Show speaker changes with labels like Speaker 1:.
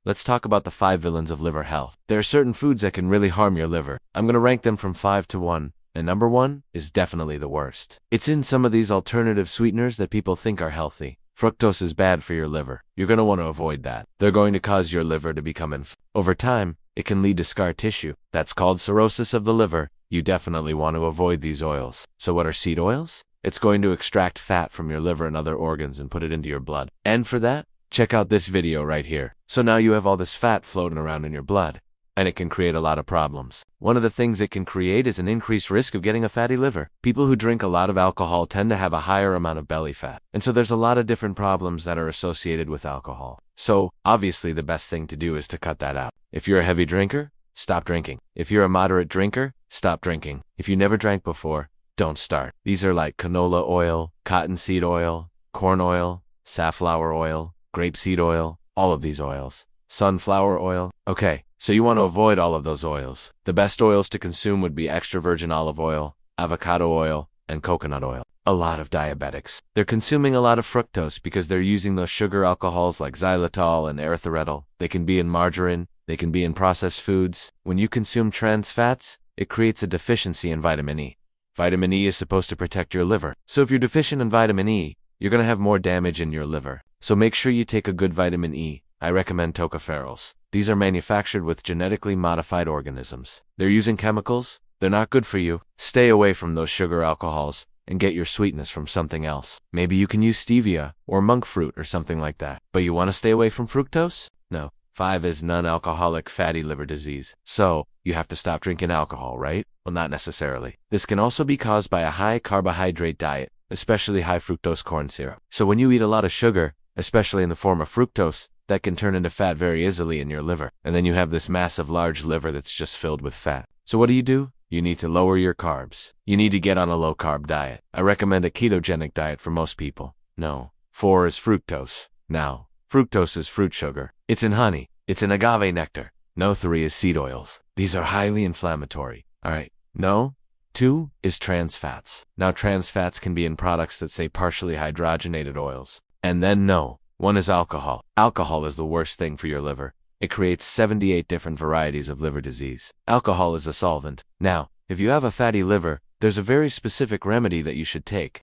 Speaker 1: let's talk about the 5 villains of liver health. There are certain foods that can really harm your liver. I'm going to rank them from 5 to 1. And number 1 is definitely the worst. It's in some of these alternative sweeteners that people think are healthy. Fructose is bad for your liver. You're going to want to avoid that. They're going to cause your liver to become inflamed. Over time, it can lead to scar tissue. That's called cirrhosis of the liver. You definitely want to avoid these oils. So what are seed oils? It's going to extract fat from your liver and other organs and put it into your blood. And for that, check out this video right here. So now you have all this fat floating around in your blood, and it can create a lot of problems. One of the things it can create is an increased risk of getting a fatty liver. People who drink a lot of alcohol tend to have a higher amount of belly fat. And so there's a lot of different problems that are associated with alcohol. So obviously the best thing to do is to cut that out. If you're a heavy drinker, stop drinking. If you're a moderate drinker, stop drinking. If you never drank before, don't start. These are like canola oil, cottonseed oil, corn oil, safflower oil, grapeseed oil, all of these oils. Sunflower oil. Okay, so you want to avoid all of those oils. The best oils to consume would be extra virgin olive oil, avocado oil, and coconut oil. A lot of diabetics, they're consuming a lot of fructose because they're using those sugar alcohols like xylitol and erythritol. They can be in margarine, they can be in processed foods. When you consume trans fats, it creates a deficiency in vitamin E. Vitamin E is supposed to protect your liver. So if you're deficient in vitamin E, you're going to have more damage in your liver. So make sure you take a good vitamin E. I recommend tocopherols. These are manufactured with genetically modified organisms. They're using chemicals. They're not good for you. Stay away from those sugar alcohols and get your sweetness from something else. Maybe you can use stevia or monk fruit or something like that. But you want to stay away from fructose? No. 5 is non-alcoholic fatty liver disease. So, you have to stop drinking alcohol, right? Well, not necessarily. This can also be caused by a high carbohydrate diet, especially high fructose corn syrup. So when you eat a lot of sugar, especially in the form of fructose, that can turn into fat very easily in your liver. And then you have this massive large liver that's just filled with fat. So what do? You need to lower your carbs. You need to get on a low-carb diet. I recommend a ketogenic diet for most people. No. 4 is fructose. Now, fructose is fruit sugar. It's in honey. It's in agave nectar. No. 3 is seed oils. These are highly inflammatory. Alright. No. 2 is trans fats. Now trans fats can be in products that say partially hydrogenated oils. And then no. 1 is alcohol. Alcohol is the worst thing for your liver. It creates 78 different varieties of liver disease. Alcohol is a solvent. Now, if you have a fatty liver, there's a very specific remedy that you should take.